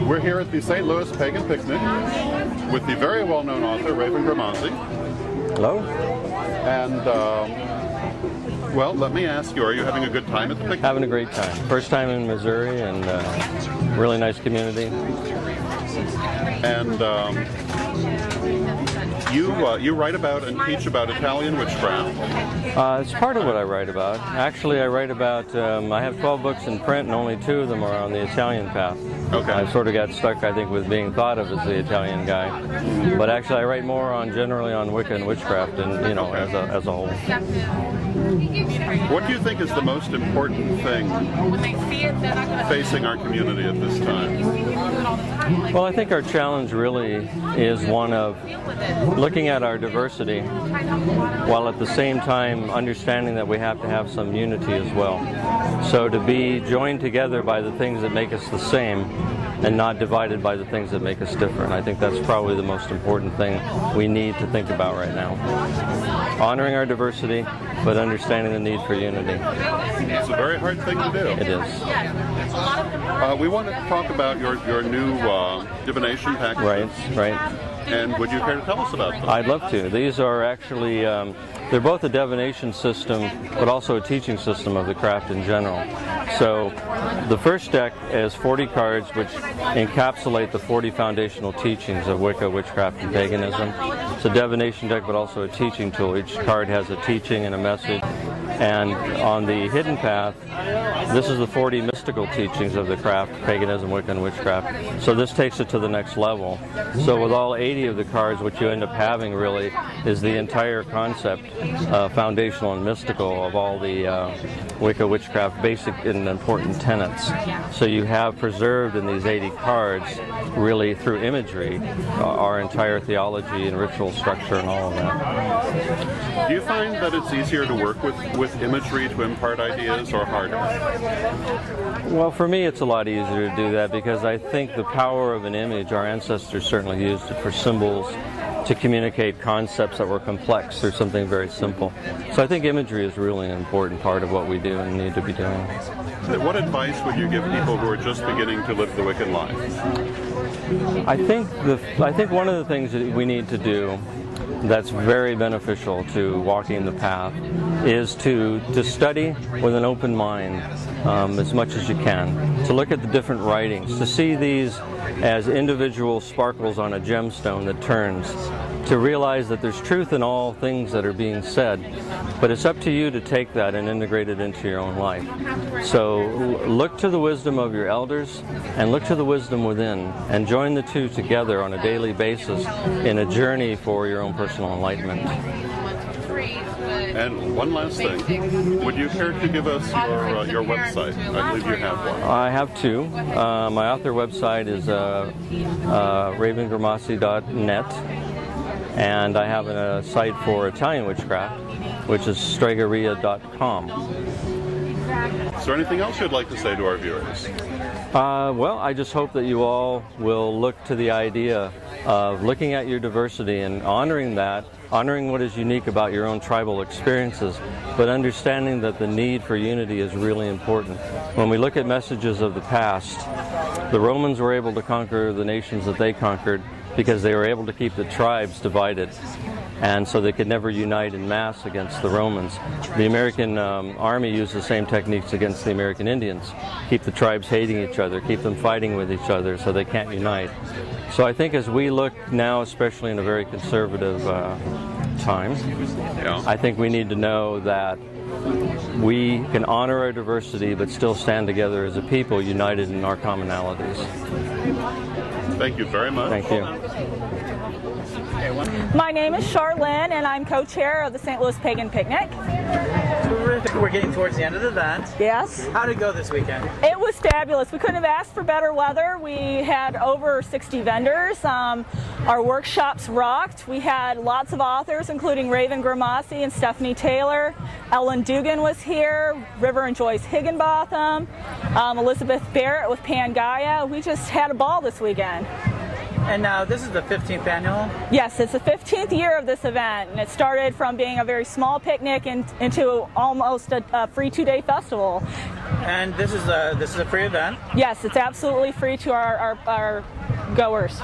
We're here at the St. Louis Pagan Picnic with the very well-known author, Raven Grimassi. Hello. And, well, let me ask you, are you having a good time at the picnic? Having a great time. First time in Missouri, and really nice community. And you write about and teach about Italian witchcraft. It's part of what I write about. Actually, I write about, I have 12 books in print, and only 2 of them are on the Italian path. Okay. I sort of got stuck, I think, with being thought of as the Italian guy. But actually, I write more generally on Wicca and witchcraft, and you know, as a whole. What do you think is the most important thing facing our community at this time? Well, I think our challenge really is one of looking at our diversity while at the same time understanding that we have to have some unity as well. So to be joined together by the things that make us the same and not divided by the things that make us different. I think that's probably the most important thing we need to think about right now. Honoring our diversity, but understanding the need for unity. It's a very hard thing to do. It is. We want to talk about your new divination packages. Right. And would you care to tell us about them? I'd love to. These are actually, they're both a divination system, but also a teaching system of the craft in general. So the first deck is 40 cards which encapsulate the 40 foundational teachings of Wicca, witchcraft, and paganism. It's a divination deck, but also a teaching tool. Each card has a teaching and a message. And on the hidden path, this is the 40 mystical teachings of the craft, paganism, Wicca, and witchcraft. So this takes it to the next level. So with all 80 of the cards, what you end up having really is the entire concept, foundational and mystical, of all the Wicca, witchcraft, basic and important tenets. So you have preserved in these 80 cards, really through imagery, our entire theology and ritual structure and all of that. Do you find that it's easier to work with imagery to impart ideas, or harder? Well, for me it's a lot easier to do that because I think the power of an image, our ancestors certainly used it for symbols, to communicate concepts that were complex through something very simple. So I think imagery is really an important part of what we do and need to be doing. What advice would you give people who are just beginning to live the Wiccan life? I think one of the things that we need to do that's very beneficial to walking the path is to study with an open mind as much as you can, to look at the different writings, to see these as individual sparkles on a gemstone that turns, to realize that there's truth in all things that are being said, but it's up to you to take that and integrate it into your own life. So look to the wisdom of your elders and look to the wisdom within, and join the two together on a daily basis in a journey for your own personal enlightenment. And one last thing, would you care to give us your website? I believe you have one. I have 2. My author website is ravengrimassi.net, and I have a site for Italian witchcraft, which is stregoria.com. Is there anything else you'd like to say to our viewers? Well, I just hope that you all will look to the idea of looking at your diversity and honoring that, honoring what is unique about your own tribal experiences, but understanding that the need for unity is really important. When we look at messages of the past, the Romans were able to conquer the nations that they conquered because they were able to keep the tribes divided, and so they could never unite in mass against the Romans. The American army used the same techniques against the American Indians. Keep the tribes hating each other, keep them fighting with each other so they can't unite. So I think as we look now, especially in a very conservative time, I think we need to know that we can honor our diversity but still stand together as a people united in our commonalities. Thank you very much. Thank you. My name is Charlene, and I'm co-chair of the St. Louis Pagan Picnic. We're getting towards the end of the event. Yes. How did it go this weekend? It was fabulous. We couldn't have asked for better weather. We had over 60 vendors. Our workshops rocked. We had lots of authors, including Raven Grimassi and Stephanie Taylor. Ellen Dugan was here, River and Joyce Higginbotham, Elizabeth Barrett with Pagan. We just had a ball this weekend. And now this is the 15th annual? Yes, it's the 15th year of this event, and it started from being a very small picnic into almost a free 2-day festival. And this is a free event? Yes, it's absolutely free to our goers.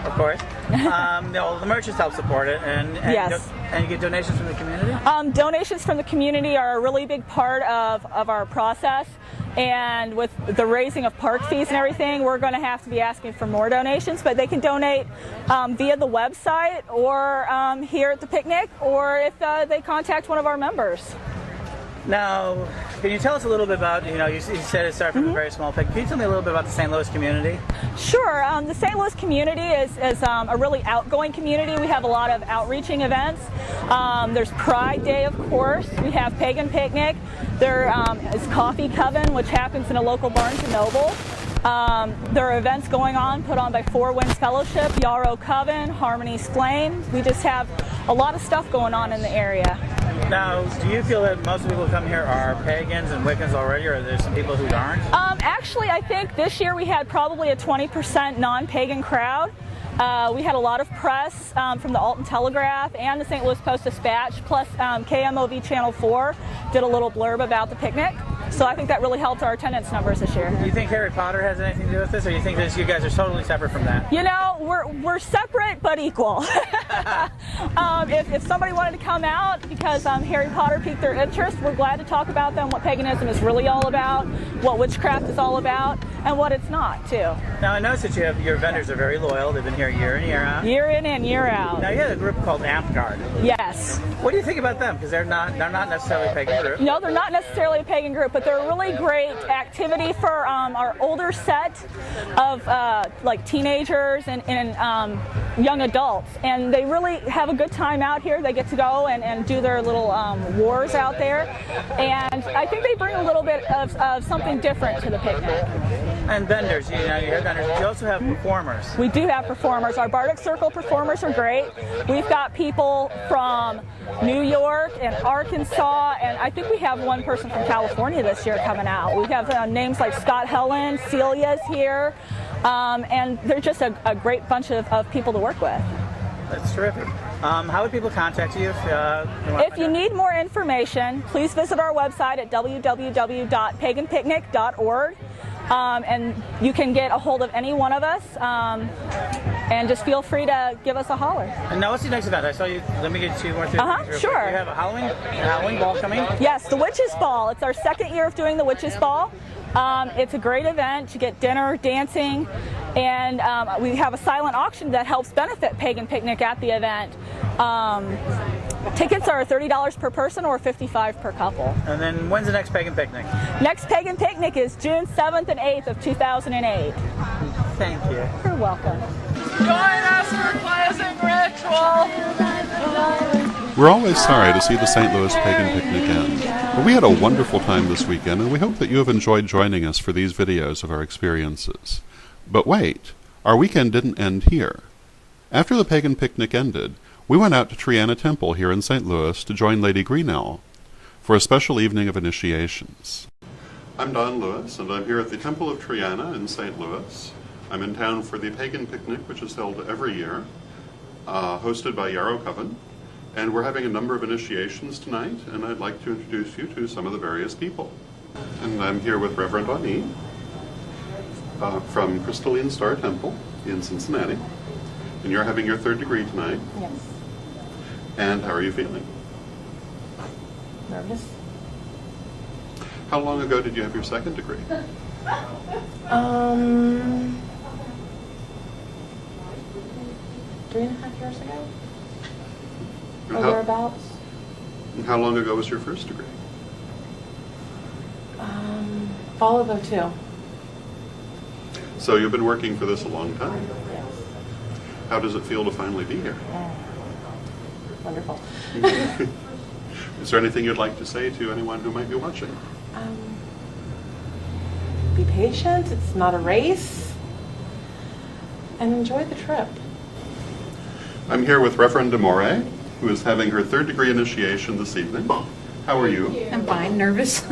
Of course. The merchants help support it, and yes. And you get donations from the community? Donations from the community are a really big part of our process. And with the raising of park fees and everything, we're going to have to be asking for more donations, but they can donate via the website or here at the picnic, or if they contact one of our members. Now, can you tell us a little bit about, you said it started from a very small picnic. Can you tell me a little bit about the St. Louis community? Sure. The St. Louis community is a really outgoing community. We have a lot of outreaching events. There's Pride Day, of course. We have Pagan Picnic. There is Coffee Coven, which happens in a local Barnes & Noble. There are events going on put on by Four Winds Fellowship, Yarrow Coven, Harmony's Flame. We just have a lot of stuff going on in the area. Now, do you feel that most of the people who come here are pagans and Wiccans already, or are there some people who aren't? Actually, I think this year we had probably a 20% non-pagan crowd. We had a lot of press from the Alton Telegraph and the St. Louis Post-Dispatch, plus KMOV Channel 4 did a little blurb about the picnic. So I think that really helped our attendance numbers this year. Do you think Harry Potter has anything to do with this, or do you think you guys are totally separate from that? We're separate but equal. If somebody wanted to come out because Harry Potter piqued their interest, we're glad to talk about them, what paganism is really all about, what witchcraft is all about, and what it's not, too. Now, I noticed that your vendors are very loyal. They've been here year in, year out. Year in and year out. Now, you had a group called Amp Guard. Yes. What do you think about them? Because they're not necessarily a pagan group. No, they're not necessarily a pagan group, but they're a really great activity for our older set of like teenagers and young adults. And they really have a good time out here. They get to go and do their little wars out there. And I think they bring a little bit of something different to the picnic. And vendors, you have vendors. You also have performers. We do have performers. Our Bardic Circle performers are great. We've got people from New York and Arkansas, and I think we have one person from California this year coming out. We have names like Scott Helen, Celia's here, and they're just a great bunch of people to work with. That's terrific. How would people contact you if you need more information? Please visit our website at www.paganpicnic.org. And you can get a hold of any one of us, and just feel free to give us a holler. And now, what's the next event? I saw you. Let me get you more through. Sure. You have a Halloween ball coming? Yes, the Witches Ball. It's our second year of doing the Witches Ball. It's a great event. You get dinner, dancing, and we have a silent auction that helps benefit Pagan Picnic at the event. Tickets are $30 per person or $55 per couple. And then when's the next Pagan Picnic? Next Pagan Picnic is June 7th and 8th of 2008. Thank you. You're welcome. Join us for closing ritual. We're always sorry to see the St. Louis Pagan Picnic end, but we had a wonderful time this weekend, and we hope that you have enjoyed joining us for these videos of our experiences. But wait, our weekend didn't end here. After the Pagan Picnic ended, we went out to Trianna Temple here in St. Louis to join Lady Greenell for a special evening of initiations. I'm Don Lewis, and I'm here at the Temple of Trianna in St. Louis. I'm in town for the Pagan Picnic, which is held every year, hosted by Yarrow Coven. And we're having a number of initiations tonight, and I'd like to introduce you to some of the various people. And I'm here with Reverend Ani from Crystalline Star Temple in Cincinnati. And you're having your 3rd degree tonight. Yes. And how are you feeling? Nervous. How long ago did you have your 2nd degree? 3.5 years ago. And Or thereabouts. And how long ago was your 1st degree? Fall of 2002. So you've been working for this a long time. Yes. How does it feel to finally be here? Wonderful. Is there anything you'd like to say to anyone who might be watching? Be patient. It's not a race. And enjoy the trip. I'm here with Reverend Amore, who is having her 3rd degree initiation this evening. How are you? I'm fine, nervous.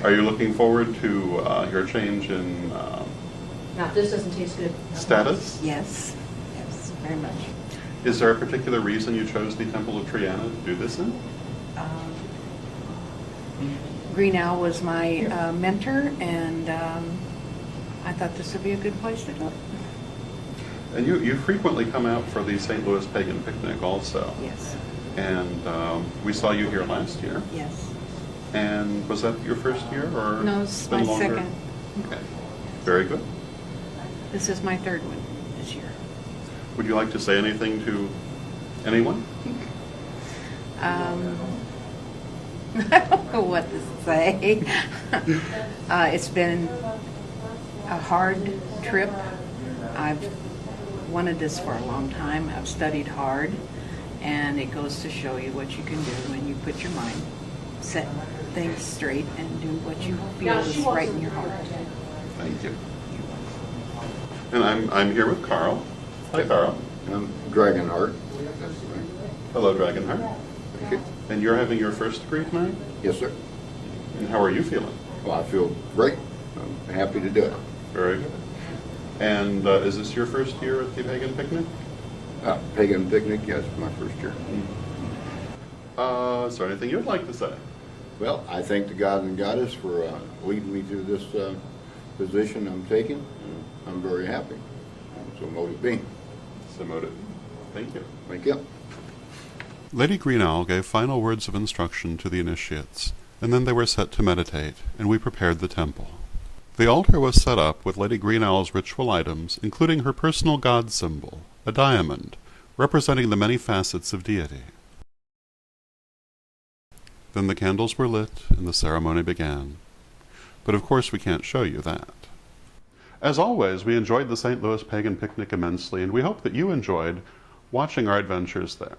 Are you looking forward to your change in Now, if this doesn't taste good. Status? Yes, yes, very much. Is there a particular reason you chose the Temple of Trianna to do this in? Green Owl was my mentor, and I thought this would be a good place to do it. And you frequently come out for the St. Louis Pagan Picnic also. Yes, And we saw you here last year. yes. And was that your first year, or No, it's been my longer? second. Okay, very good. This is my third one this year. Would you like to say anything to anyone? I don't know what to say. It's been a hard trip. I've wanted this for a long time. I've studied hard, and it goes to show you what you can do when you put your mind, set things straight, and do what you feel is right in your heart. Thank you. And I'm here with Carl. Hi, Carl. I'm Dragonheart. Hello, Dragonheart. Thank you. And you're having your first degree tonight? Yes, sir. And how are you feeling? Well, I feel great. I'm happy to do it. Very good. And is this your first year at the Pagan Picnic? Pagan Picnic, yes, my first year. Is there anything you'd like to say? Well, I thank the God and Goddess for leading me to this position I'm taking. I'm very happy. So motive being. So motive. Thank you. Thank you. Lady Green Owl gave final words of instruction to the initiates, and then they were set to meditate, and we prepared the temple. The altar was set up with Lady Green Owl's ritual items, including her personal god symbol, a diamond, representing the many facets of deity. Then the candles were lit, and the ceremony began. But of course we can't show you that. As always, we enjoyed the St. Louis Pagan Picnic immensely, and we hope that you enjoyed watching our adventures there.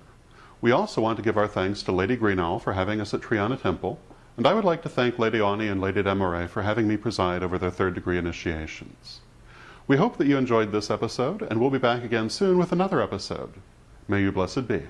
We also want to give our thanks to Lady Green Owl for having us at Trianna Temple, and I would like to thank Lady Ani and Lady Desmarais for having me preside over their third-degree initiations. We hope that you enjoyed this episode, and we'll be back again soon with another episode. May you blessed be.